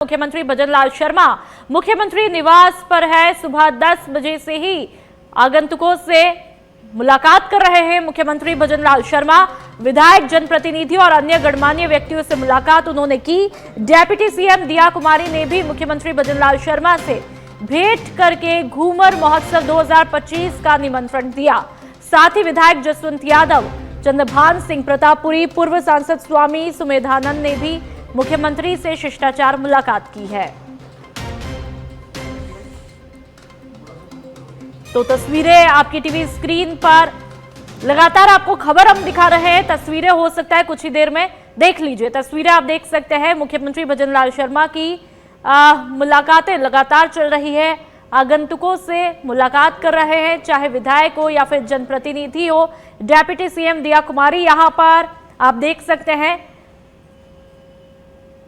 मुख्यमंत्री भजनलाल शर्मा मुख्यमंत्री निवास पर है। सुबह 10 बजे से ही आगंतुकों से मुलाकात कर रहे हैं मुख्यमंत्री भजनलाल शर्मा। विधायक, जनप्रतिनिधियों और अन्य गणमान्य व्यक्तियों से मुलाकात उन्होंने की। डेप्यूटी सीएम दिया कुमारी ने भी मुख्यमंत्री भजनलाल शर्मा से भेंट करके घूमर महोत्सव 2025 का निमंत्रण दिया। साथ ही विधायक जसवंत यादव, चंद्रभान सिंह प्रतापपुरी, पूर्व सांसद स्वामी सुमेधानंद ने भी मुख्यमंत्री से शिष्टाचार मुलाकात की है। तो तस्वीरें आपकी टीवी स्क्रीन पर लगातार आपको खबर हम दिखा रहे हैं। तस्वीरें हो सकता है कुछ ही देर में देख लीजिए। तस्वीरें आप देख सकते हैं। मुख्यमंत्री भजनलाल शर्मा की मुलाकातें लगातार चल रही है। आगंतुकों से मुलाकात कर रहे हैं, चाहे विधायक हो या फिर जनप्रतिनिधि हो। डेप्यूटी सीएम दिया कुमारी यहां पर आप देख सकते हैं।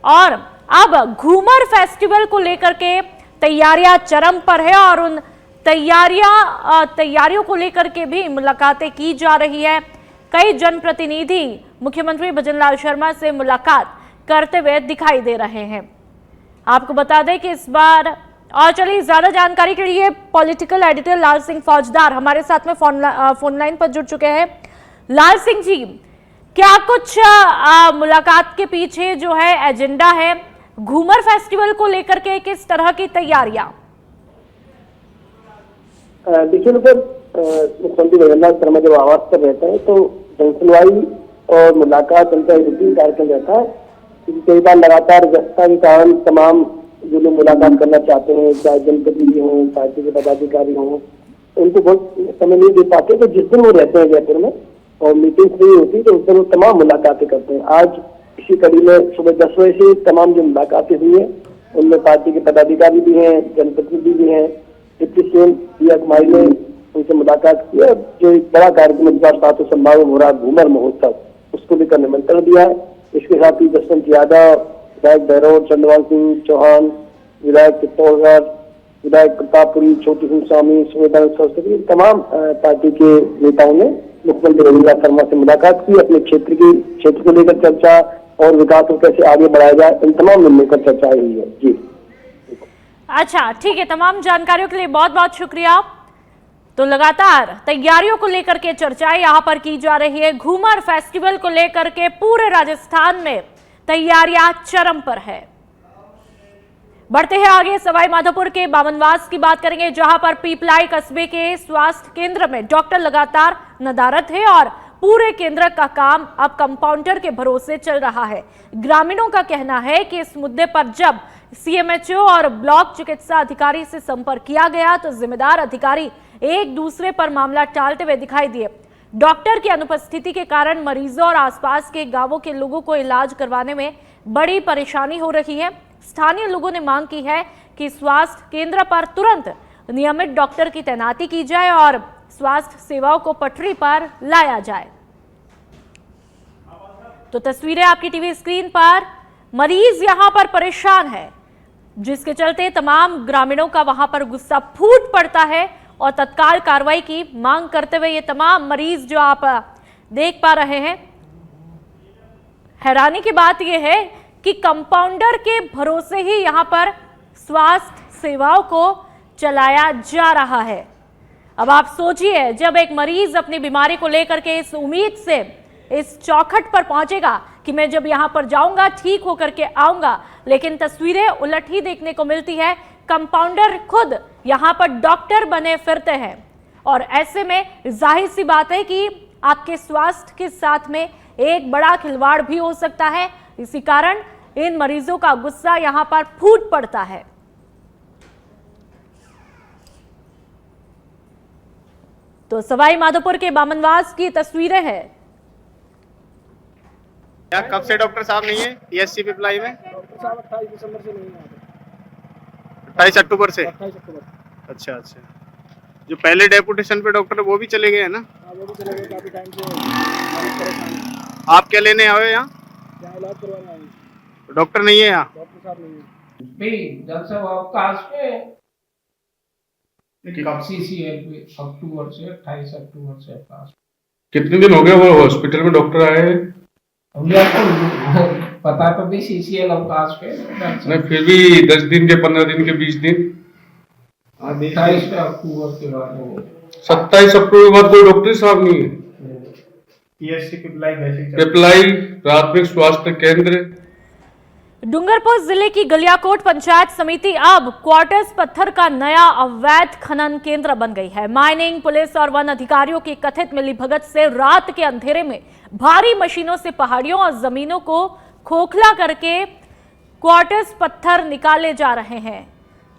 और अब घूमर फेस्टिवल को लेकर के तैयारियां चरम पर है और उन तैयारियों को लेकर के भी मुलाकातें की जा रही है। कई जनप्रतिनिधि मुख्यमंत्री भजनलाल शर्मा से मुलाकात करते हुए दिखाई दे रहे हैं। आपको बता दें कि इस बार, और चलिए ज्यादा जानकारी के लिए पॉलिटिकल एडिटर लाल सिंह फौजदार हमारे साथ में फोन लाइन पर जुड़ चुके हैं। लाल सिंह जी, क्या कुछ मुलाकात के पीछे जो है एजेंडा है, घूमर फेस्टिवल को लेकर के किस तरह की तैयारियां? देखिए, मुख्यमंत्री भजनलाल शर्मा जब आवास पर रहते हैं तो जनसुनवाई और मुलाकात उनका रूटीन कार्यक्रम रहता है। कई बार लगातार व्यस्तता के कारण तमाम जो लोग मुलाकात करना चाहते हैं, चाहे जनप्रतिनिधि हों, पार्टी के पदाधिकारी हों, उनको बहुत समय नहीं दे पाते। तो जिस दिन वो रहते हैं जयपुर में और मीटिंग्स नहीं होती तो उस दिन वो तमाम मुलाकातें करते हैं। आज इसी कड़ी में सुबह 10 बजे से तमाम जो मुलाकातें हुई हैं उनमें पार्टी के पदाधिकारी भी हैं, जनप्रतिनिधि भी हैं। डिप्टी सीएम दिया कुमारी ने उनसे मुलाकात की है। जो एक बड़ा कार्यक्रम इस बार सातों संभाग हो रहा है घूमर महोत्सव, उसको लेकर निमंत्रण दिया है। इसके साथ ही जसवंत यादव, विधायक भैरव, चंद्रभान सिंह चौहान, विधायक चित्तौड़गढ़, विधायक प्रतापपुरी, छोटी सिंह स्वामी, सुमेधानंद सरस्वती, तमाम पार्टी के नेताओं ने मुख्यमंत्री भजनलाल शर्मा से मुलाकात की। अपने क्षेत्र को लेकर चर्चा और विकास को कैसे आगे बढ़ाया जाए, इन तमाम मुद्दों पर चर्चा हुई है। जी अच्छा, ठीक है। तमाम जानकारियों के लिए बहुत बहुत शुक्रिया। तो लगातार तैयारियों को लेकर के चर्चाएं यहां पर की जा रही है। घूमर फेस्टिवल को लेकर के पूरे राजस्थान में तैयारियां चरम पर है। बढ़ते हैं आगे, सवाई माधोपुर के बामनवास की बात करेंगे, जहां पर पीपलाई कस्बे के स्वास्थ्य केंद्र में डॉक्टर लगातार नदारद है और पूरे केंद्र का काम अब कंपाउंडर के भरोसे चल रहा है। ग्रामीणों का कहना है कि इस मुद्दे पर जब सीएमएचओ और ब्लॉक चिकित्सा अधिकारी से संपर्क किया गया तो जिम्मेदार अधिकारी एक दूसरे पर मामला टालते हुए दिखाई दिए। डॉक्टर की अनुपस्थिति के कारण मरीजों और आसपास के गांवों के लोगों को इलाज करवाने में बड़ी परेशानी हो रही है। स्थानीय लोगों ने मांग की है कि स्वास्थ्य केंद्र पर तुरंत नियमित डॉक्टर की तैनाती की जाए और स्वास्थ्य सेवाओं को पटरी पर लाया जाए। तो तस्वीरें आपकी टीवी स्क्रीन पर, मरीज यहां पर परेशान है, जिसके चलते तमाम ग्रामीणों का वहां पर गुस्सा फूट पड़ता है और तत्काल कार्रवाई की मांग करते हुए ये तमाम मरीज जो आप देख पा रहे हैं। हैरानी की बात यह है कि कंपाउंडर के भरोसे ही यहां पर स्वास्थ्य सेवाओं को चलाया जा रहा है। अब आप सोचिए, जब एक मरीज अपनी बीमारी को लेकर के इस उम्मीद से इस चौखट पर पहुंचेगा कि मैं जब यहां पर जाऊंगा ठीक होकर के आऊंगा, लेकिन तस्वीरें उलट ही देखने को मिलती है। कंपाउंडर खुद यहां पर डॉक्टर बने फिरते हैं और ऐसे में जाहिर सी बात है कि आपके स्वास्थ्य के साथ में एक बड़ा खिलवाड़ भी हो सकता है। इसी कारण इन मरीजों का गुस्सा यहां पर फूट पड़ता है। तो सवाई माधोपुर के बामनवास की तस्वीरें हैं। क्या कब से डॉक्टर साहब नहीं है ईएससी पीपलाई में? डॉक्टर साहब 28 दिसंबर से नहीं है। 28 अक्टूबर से? 28 अक्टूबर। अच्छा। जो पहले डेपुटेशन पे डॉक्टर वो भी चले गए हैं ना? वो भी चले गए, काफी टाइम से परेशान। आप क्या लेने आए हो यहाँ? इलाज करवाने आए। डॉक्टर नहीं है यहाँ? डॉक्टर साहब नहीं है। जब से अवकाश में सीसीएल अक्टूबर से 28 अक्टूबर से अवकाश। कितने दिन हो गए वो हॉस्पिटल में डॉक्टर आए? हमने आपको पता तो भी CCL अवकाश पे नहीं, फिर भी 10 दिन के 15 दिन के 20 दिन 28 अक्टूबर के बाद होंगे। 27 अक्टूबर के बाद कोई डॉक्टर साहब नहीं है। PSC पिपलाई बेसिक पिपलाई प्राथमिक स्वास्थ्य केंद्र। डूंगरपुर जिले की गलियाकोट पंचायत समिति अब क्वार्टर्स पत्थर का नया अवैध खनन केंद्र बन गई है। माइनिंग पुलिस और वन अधिकारियों की कथित मिलीभगत से रात के अंधेरे में भारी मशीनों से पहाड़ियों और जमीनों को खोखला करके क्वार्टर्स पत्थर निकाले जा रहे हैं।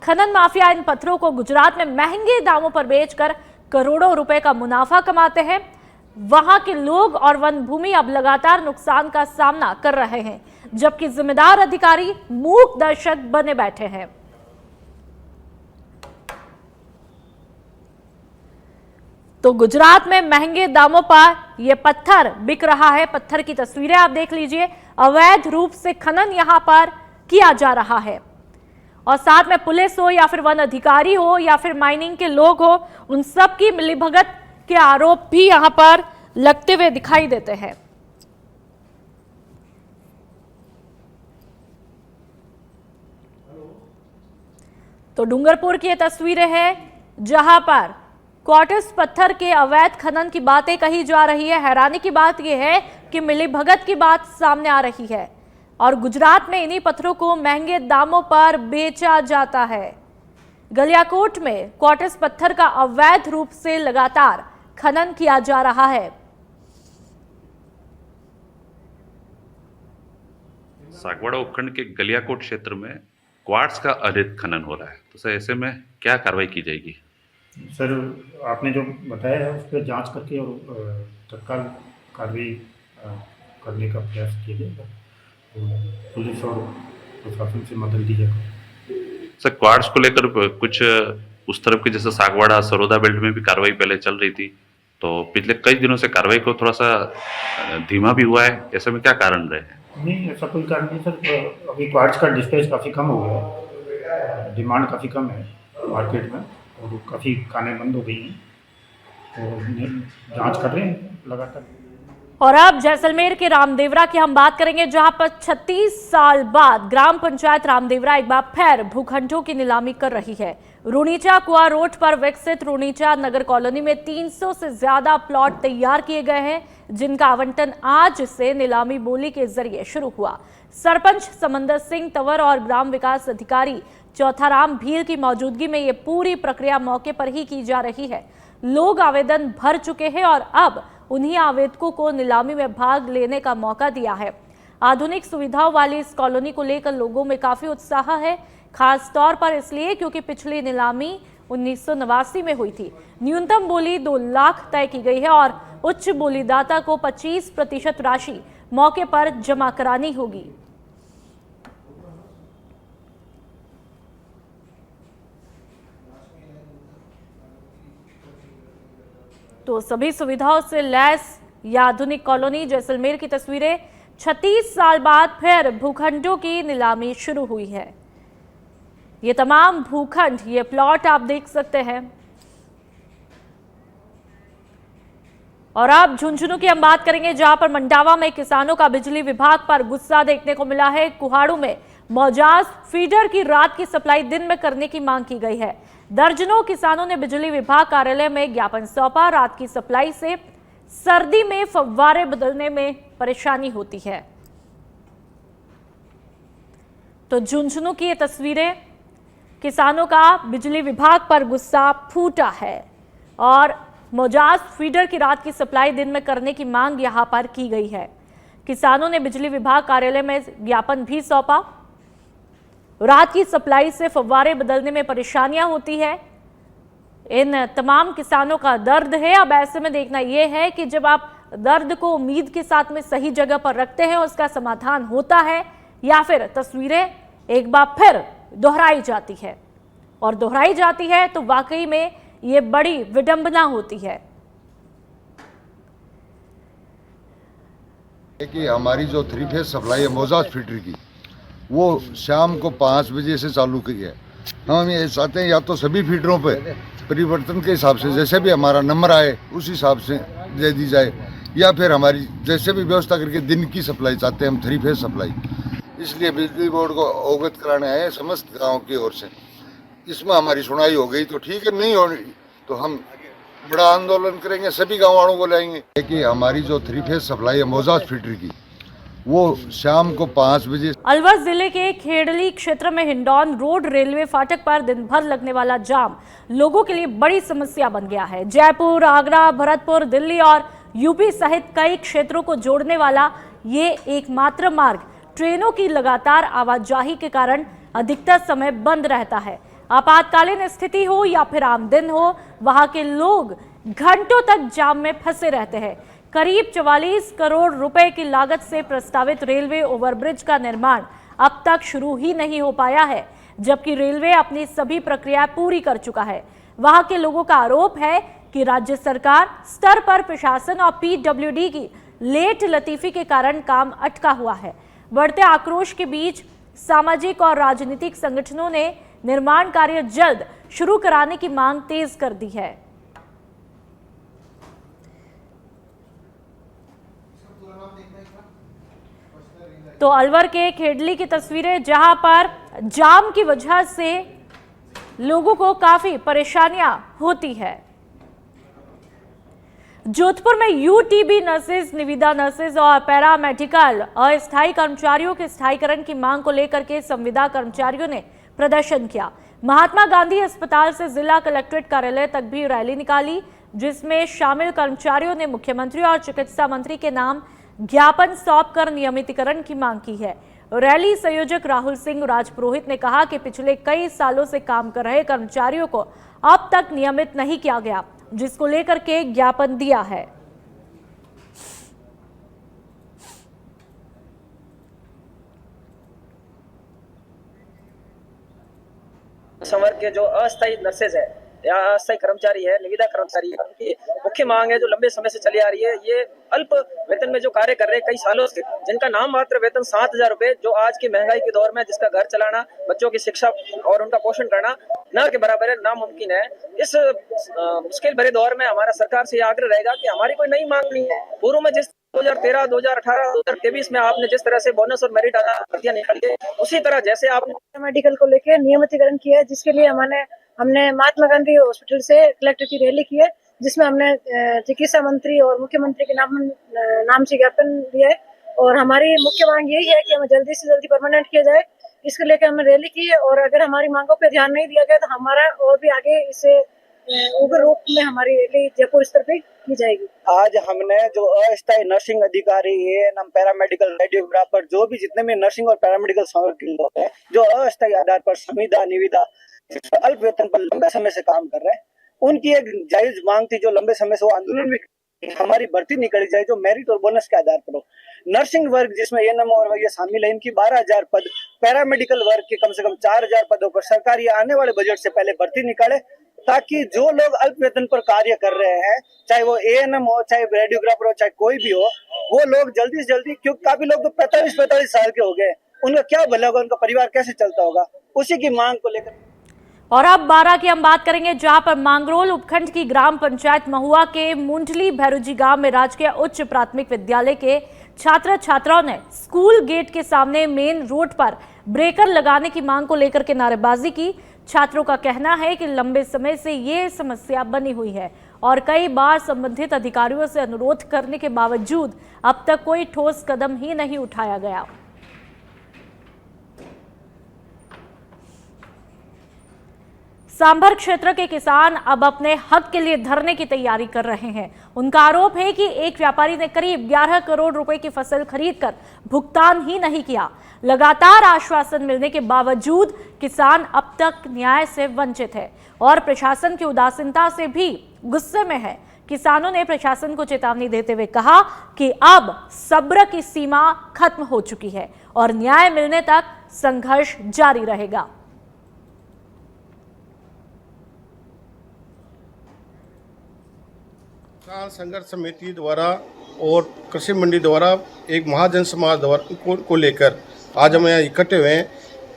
खनन माफिया इन पत्थरों को गुजरात में महंगे दामों पर बेचकर करोड़ों रुपए का मुनाफा कमाते हैं। वहां के लोग और वन भूमि अब लगातार नुकसान का सामना कर रहे हैं, जबकि जिम्मेदार अधिकारी मूक दर्शक बने बैठे हैं। तो गुजरात में महंगे दामों पर यह पत्थर बिक रहा है। पत्थर की तस्वीरें आप देख लीजिए। अवैध रूप से खनन यहां पर किया जा रहा है और साथ में पुलिस हो या फिर वन अधिकारी हो या फिर माइनिंग के लोग हो, उन सब की मिलीभगत के आरोप भी यहां पर लगते हुए दिखाई देते हैं। तो डूंगरपुर की ये तस्वीरें हैं जहां पर क्वार्टर्स पत्थर के अवैध खनन की बातें कही जा रही है। हैरानी की बात यह है कि मिलीभगत की बात सामने आ रही है और गुजरात में इन्हीं पत्थरों को महंगे दामों पर बेचा जाता है। गलियाकोट में क्वार्टर्स पत्थर का अवैध रूप से लगातार खनन किया जा रहा है। सागवाड़ा उपखंड के गलियाकोट क्षेत्र में क्वार्ट्स का अवैध खनन हो रहा है, तो सर ऐसे में क्या कार्रवाई की जाएगी? सर आपने जो बताया है उस पर जांच करके और तत्काल कार्रवाई करने का प्रयास किया जाएगा। तो पुलिस और प्रशासन से मदद दी जाएगी। सर क्वार्ट्स को लेकर कुछ उस तरफ की जैसे सागवाड़ा सरोदा बेल्ट में भी कार्रवाई पहले चल रही थी, तो पिछले कई दिनों से कार्रवाई को थोड़ा सा धीमा भी हुआ है, ऐसे में क्या कारण रहे हैं? नहीं, ऐसा कोई कारण नहीं सर। अभी क्वार्ट्स का डिस्पैच काफ़ी कम हो गया है, डिमांड काफ़ी कम है मार्केट में और काफ़ी खाने बंद हो गई हैं, तो जांच कर रहे हैं लगातार। और अब जैसलमेर के रामदेवरा की हम बात करेंगे, जहां पर 36 साल बाद ग्राम पंचायत रामदेवरा एक बार फिर भूखंडों की नीलामी कर रही है। रूनीचा कुआ रोड पर विकसित रूनीचा नगर कॉलोनी में 300 से ज्यादा प्लॉट तैयार किए गए हैं, जिनका आवंटन आज से नीलामी बोली के जरिए शुरू हुआ। सरपंच समंदर सिंह तंवर और ग्राम विकास अधिकारी चौथाराम भील की मौजूदगी में ये पूरी प्रक्रिया मौके पर ही की जा रही है। लोग आवेदन भर चुके हैं और अब उन्हीं आवेदकों को नीलामी में भाग लेने का मौका दिया है। आधुनिक सुविधाओं वाली इस कॉलोनी को लेकर लोगों में काफी उत्साह है, खास तौर पर इसलिए क्योंकि पिछली नीलामी 1989 में हुई थी। न्यूनतम बोली 2 लाख तय की गई है और उच्च बोलीदाता को 25% राशि मौके पर जमा करानी होगी। तो सभी सुविधाओं से लैस यह आधुनिक कॉलोनी जैसलमेर की तस्वीरें। 36 साल बाद फिर भूखंडों की नीलामी शुरू हुई है। ये तमाम भूखंड, ये प्लॉट आप देख सकते हैं। और अब झुंझुनू की हम बात करेंगे, जहां पर मंडावा में किसानों का बिजली विभाग पर गुस्सा देखने को मिला है। कुहाड़ू में मौजाज फीडर की रात की सप्लाई दिन में करने की मांग की गई है। दर्जनों किसानों ने बिजली विभाग कार्यालय में ज्ञापन सौंपा। रात की सप्लाई से सर्दी में फव्वारे बदलने में परेशानी होती है। तो झुंझुनू की ये तस्वीरें, किसानों का बिजली विभाग पर गुस्सा फूटा है और मौजाज फीडर की रात की सप्लाई दिन में करने की मांग यहां पर की गई है। किसानों ने बिजली विभाग कार्यालय में ज्ञापन भी सौंपा। रात की सप्लाई से फव्वारे बदलने में परेशानियां होती है। इन तमाम किसानों का दर्द है। अब ऐसे में देखना यह है कि जब आप दर्द को उम्मीद के साथ में सही जगह पर रखते हैं, उसका समाधान होता है या फिर तस्वीरें एक बार फिर दोहराई जाती है। और दोहराई जाती है तो वाकई में ये बड़ी विडंबना होती है कि हमारी जो 3 फेज सप्लाई है मौजाज फीडर की, वो शाम को 5 बजे से चालू की है। हम ये चाहते हैं या तो सभी फीडरों पे परिवर्तन के हिसाब से जैसे भी हमारा नंबर आए उस हिसाब से दे दी जाए, या फिर हमारी जैसे भी व्यवस्था करके दिन की सप्लाई चाहते हैं हम 3 फेज सप्लाई। इसलिए बिजली बोर्ड को अवगत कराने आए समस्त गांव की ओर से। इसमें हमारी सुनाई हो गई तो ठीक है, नहीं होनी तो हम बड़ा आंदोलन करेंगे, सभी गाँव वालों को लाएंगे। कि हमारी जो 3 फेज सप्लाई है मोजाज फीडर की, वो शाम को 5 बजे। अलवर जिले के खेड़ली क्षेत्र में हिंडौन रोड रेलवे फाटक पर दिन भर लगने वाला जाम लोगों के लिए बड़ी समस्या बन गया है। जयपुर, आगरा, भरतपुर, दिल्ली और यूपी सहित कई क्षेत्रों को जोड़ने वाला ये एकमात्र मार्ग ट्रेनों की लगातार आवाजाही के कारण अधिकतर समय बंद रहता है। आपातकालीन स्थिति हो या फिर आम दिन हो, वहां के लोग घंटों तक जाम में फंसे रहते हैं। करीब 44 करोड़ रुपए की लागत से प्रस्तावित रेलवे ओवरब्रिज का निर्माण अब तक शुरू ही नहीं हो पाया है, जबकि रेलवे अपनी सभी प्रक्रिया पूरी कर चुका है। वहां के लोगों का आरोप है कि राज्य सरकार स्तर पर प्रशासन और पीडब्ल्यूडी की लेट लतीफी के कारण काम अटका हुआ है। बढ़ते आक्रोश के बीच सामाजिक और राजनीतिक संगठनों ने निर्माण कार्य जल्द शुरू कराने की मांग तेज कर दी है। तो अलवर के खेड़ली की तस्वीरें, जहां पर जाम की वजह से लोगों को काफी परेशानियां होती है। जोधपुर में यूटीबी नर्सेज, निविदा नर्सेज और पैरामेडिकल अस्थायी कर्मचारियों के स्थायीकरण की मांग को लेकर के संविदा कर्मचारियों ने प्रदर्शन किया। महात्मा गांधी अस्पताल से जिला कलेक्ट्रेट कार्यालय तक भी रैली निकाली, जिसमें शामिल कर्मचारियों ने मुख्यमंत्री और चिकित्सा मंत्री के नाम ज्ञापन सौंपकर नियमितीकरण की मांग की है। रैली संयोजक राहुल सिंह राजपुरोहित ने कहा कि पिछले कई सालों से काम कर रहे कर्मचारियों को अब तक नियमित नहीं किया गया, जिसको लेकर के ज्ञापन दिया है। संवर्ग के जो अस्थायी नर्सेज है या अस्थायी कर्मचारी है, निविदा कर्मचारी है, उनकी मुख्य मांग है जो लंबे समय से चली आ रही है। ये अल्प वेतन में जो कार्य कर रहे हैं कई सालों से, जिनका नाम मात्र वेतन 7,000 रुपए, जो आज की महंगाई के दौर में जिसका घर चलाना, बच्चों की शिक्षा और उनका पोषण करना न के बराबर है, नामुमकिन है। इस मुश्किल भरे दौर में हमारा सरकार से यह आग्रह रहेगा कि हमारी कोई नई मांग नहीं है। पूर्व में जिस 2013, 2018, 2023 में आपने जिस तरह से बोनस और मेरिट आधार भर्तियां निकाली है, उसी तरह जैसे आपने मेडिकल को लेकर नियमितीकरण किया है, जिसके लिए हमने महात्मा गांधी हॉस्पिटल से कलेक्टर की रैली की है, जिसमें हमने चिकित्सा मंत्री और मुख्यमंत्री के नाम से ज्ञापन दिया है। और हमारी मुख्य मांग यही है कि हमें जल्दी से जल्दी परमानेंट किया जाए। इसको लेकर हमने रैली की है और अगर हमारी मांगों पर ध्यान नहीं दिया गया तो हमारा और भी आगे इसे उग्र रूप में हमारी रैली जयपुर स्तर पे की जाएगी। आज हमने जो अस्थायी नर्सिंग अधिकारी, एएनएम, पैरामेडिकल, रेडियोग्राफर, जो भी जितने भी नर्सिंग और पैरामेडिकल संवर्ग के लोग हैं जो अस्थायी आधार पर संविदा, निविदा, अल्प वेतन पर लंबे समय से काम कर रहे हैं, उनकी एक जायज मांग थी जो लंबे समय से वो आंदोलन भी हमारी भर्ती निकाली जाए जो मेरिट और बोनस के आधार पर हो। नर्सिंग वर्ग जिसमें एएनएम और ये शामिल है, इनकी 12,000 पद, पैरामेडिकल वर्ग के कम से कम 4,000 पदों पर सरकार ये आने वाले बजट से पहले भर्ती निकाले, ताकि जो लोग अल्प वेतन पर कार्य कर रहे हैं, चाहे वो एएनएम हो, चाहे रेडियोग्राफर हो, चाहे कोई भी हो, वो लोग जल्दी से जल्दी, क्योंकि काफी लोग तो 45-45 साल के हो गए, उनका क्या भला होगा, उनका परिवार कैसे चलता होगा, उसी की मांग को लेकर। और अब 12 की हम बात करेंगे, जहां पर मांगरोल उपखंड की ग्राम पंचायत महुआ के मुंडली भैरुजी गांव में राजकीय उच्च प्राथमिक विद्यालय के छात्र छात्राओं ने स्कूल गेट के सामने मेन रोड पर ब्रेकर लगाने की मांग को लेकर के नारेबाजी की। छात्रों का कहना है कि लंबे समय से ये समस्या बनी हुई है और कई बार संबंधित अधिकारियों से अनुरोध करने के बावजूद अब तक कोई ठोस कदम ही नहीं उठाया गया। सांभर क्षेत्र के किसान अब अपने हक के लिए धरने की तैयारी कर रहे हैं। उनका आरोप है कि एक व्यापारी ने करीब 11 करोड़ रुपए की फसल खरीदकर भुगतान ही नहीं किया। लगातार आश्वासन मिलने के बावजूद किसान अब तक न्याय से वंचित है और प्रशासन की उदासीनता से भी गुस्से में है। किसानों ने प्रशासन को चेतावनी देते हुए कहा कि अब सब्र की सीमा खत्म हो चुकी है और न्याय मिलने तक संघर्ष जारी रहेगा। किसान संघर्ष समिति द्वारा और कृषि मंडी द्वारा एक महाजन समाज द्वारा को लेकर आज हम यहाँ इकट्ठे हुए हैं।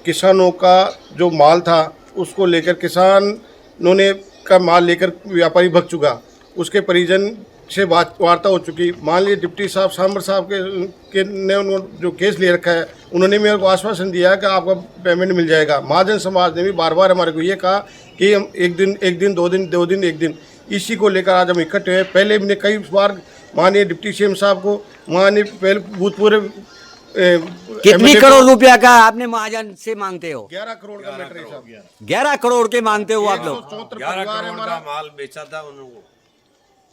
किसानों का जो माल था उसको लेकर किसानों ने का माल लेकर व्यापारी भग चुका, उसके परिजन से वार्ता हो चुकी। मान लीजिए डिप्टी साहब सांबर साहब के ने उन्होंने जो केस ले रखा है, उन्होंने मेरे को आश्वासन दिया है कि आपका पेमेंट मिल जाएगा। महाजन समाज ने भी बार बार हमारे को ये कहा कि हम एक दिन 2 दिन 1 दिन, इसी को लेकर आज हम इकट्ठे हुए। पहले हमने कई बार माननीय डिप्टी सीएम साहब को, माननीय पहले भूतपूर्व कितनी करोड़ रुपया का आपने महाजन से मांगते हो? 11 करोड़ का मैटर है साहब। 11 करोड़ के मांगते हो आप लोग? 11 करोड़ का माल बेचा था उन्होंने।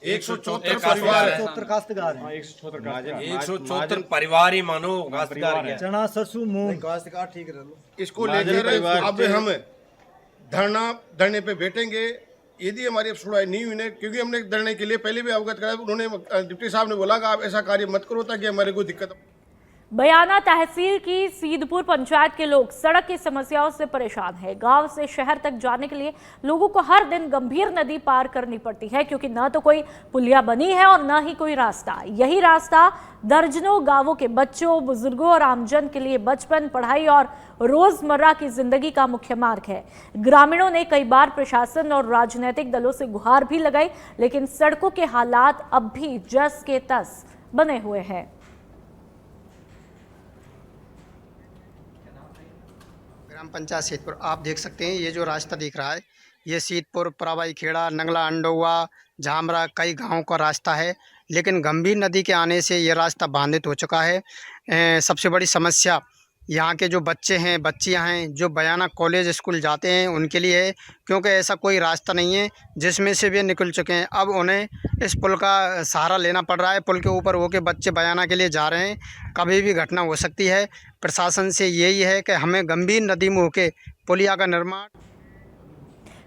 174 परिवार है, 174 काश्तकार हैं। 174 परिवार ही मानो काश्तकार है। चना सरसों मूंग काश्तकार ठीक रहो। इसको लेकर अब हम धरने पे बैठेंगे यदि हमारी अब सुनवाई नहीं हुई, क्योंकि हमने धरने के लिए पहले भी अवगत कराया। उन्होंने डिप्टी साहब ने बोला कि आप ऐसा कार्य मत करो ताकि हमारे को दिक्कत हो। बयाना तहसील की सीधपुर पंचायत के लोग सड़क की समस्याओं से परेशान हैं। गांव से शहर तक जाने के लिए लोगों को हर दिन गंभीर नदी पार करनी पड़ती है, क्योंकि न तो कोई पुलिया बनी है और न ही कोई रास्ता। यही रास्ता दर्जनों गांवों के बच्चों, बुजुर्गों और आमजन के लिए बचपन, पढ़ाई और रोजमर्रा की जिंदगी का मुख्य मार्ग है। ग्रामीणों ने कई बार प्रशासन और राजनीतिक दलों से गुहार भी लगाई, लेकिन सड़कों के हालात अब भी जस के तस बने हुए हैं। ग्राम पंचायत सीतपुर आप देख सकते हैं, ये जो रास्ता दिख रहा है ये सीतपुर, पराबाई खेड़ा, नंगला, अंडोवा, झामरा कई गांवों का रास्ता है, लेकिन गंभीर नदी के आने से ये रास्ता बाधित हो चुका है। सबसे बड़ी समस्या यहाँ के जो बच्चे हैं, बच्चियाँ हैं जो बयाना कॉलेज स्कूल जाते हैं उनके लिए है, क्योंकि ऐसा कोई रास्ता नहीं है जिसमें से वे निकल चुके हैं। अब उन्हें इस पुल का सहारा लेना पड़ रहा है। पुल के ऊपर होके बच्चे बयाना के लिए जा रहे हैं, कभी भी घटना हो सकती है। प्रशासन से यही है कि हमें गंभीर नदी में होके पुलिया का निर्माण।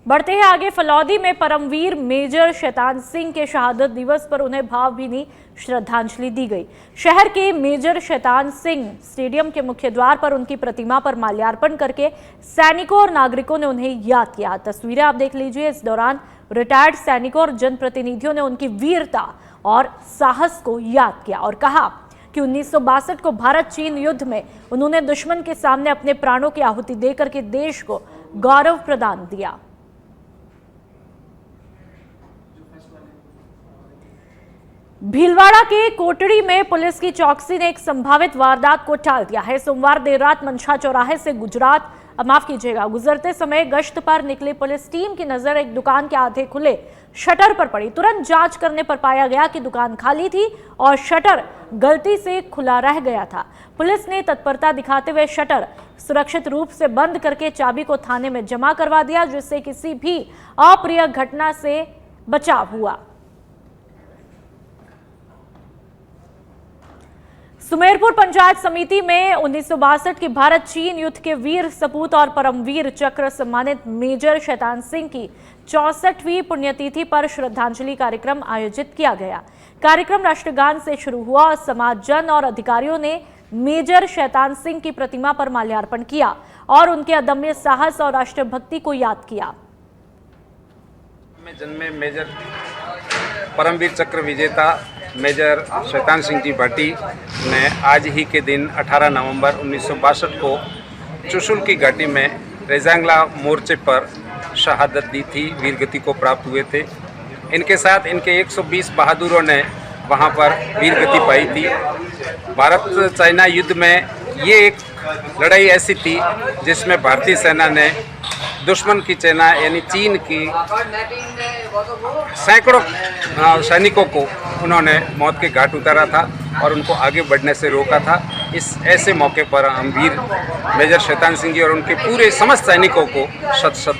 बढ़ते हैं आगे। फलौदी में परमवीर मेजर शैतान सिंह के शहादत दिवस पर उन्हें भावभीनी श्रद्धांजलि दी गई। शहर के मेजर शैतान सिंह स्टेडियम के मुख्य द्वार पर उनकी प्रतिमा पर माल्यार्पण करके सैनिकों और नागरिकों ने उन्हें याद किया। तस्वीरें आप देख लीजिए। इस दौरान रिटायर्ड सैनिकों और जनप्रतिनिधियों ने उनकी वीरता और साहस को याद किया और कहा कि 1962 को भारत चीन युद्ध में उन्होंने दुश्मन के सामने अपने प्राणों की आहुति देकर के देश को गौरव प्रदान दिया। भीलवाड़ा के कोटड़ी में पुलिस की चौकसी ने एक संभावित वारदात को टाल दिया है। सोमवार देर रात मंशा चौराहे से गुजरते समय गश्त पर निकली पुलिस टीम की नजर एक दुकान के आधे खुले शटर पर पड़ी। तुरंत जांच करने पर पाया गया कि दुकान खाली थी और शटर गलती से खुला रह गया था। पुलिस ने तत्परता दिखाते हुए शटर सुरक्षित रूप से बंद करके चाबी को थाने में जमा करवा दिया, जिससे किसी भी अप्रिय घटना से बचाव हुआ। सुमेरपुर पंचायत समिति में 1962 की भारत चीन युद्ध के वीर सपूत और परमवीर चक्र सम्मानित मेजर शैतान सिंह की 64वीं पुण्यतिथि पर श्रद्धांजलि कार्यक्रम आयोजित किया गया। कार्यक्रम राष्ट्रगान से शुरू हुआ और समाजजन और अधिकारियों ने मेजर शैतान सिंह की प्रतिमा पर माल्यार्पण किया और उनके अदम्य साहस और राष्ट्रभक्ति को याद किया। जन्मे मेजर परमवीर चक्र विजेता मेजर शैतान सिंह जी भाटी ने आज ही के दिन 18 नवंबर 1962 को चुशुल की घाटी में रेजांगला मोर्चे पर शहादत दी थी, वीरगति को प्राप्त हुए थे। इनके साथ इनके 120 बहादुरों ने वहां पर वीरगति पाई थी। भारत चाइना युद्ध में ये एक लड़ाई ऐसी थी जिसमें भारतीय सेना ने दुश्मन की सेना यानी चीन की सैकड़ों सैनिकों को उन्होंने मौत के घाट उतारा था और उनको आगे बढ़ने से रोका था। इस ऐसे मौके पर हम वीर मेजर शैतान सिंह जी और उनके पूरे समस्त सैनिकों को शत शत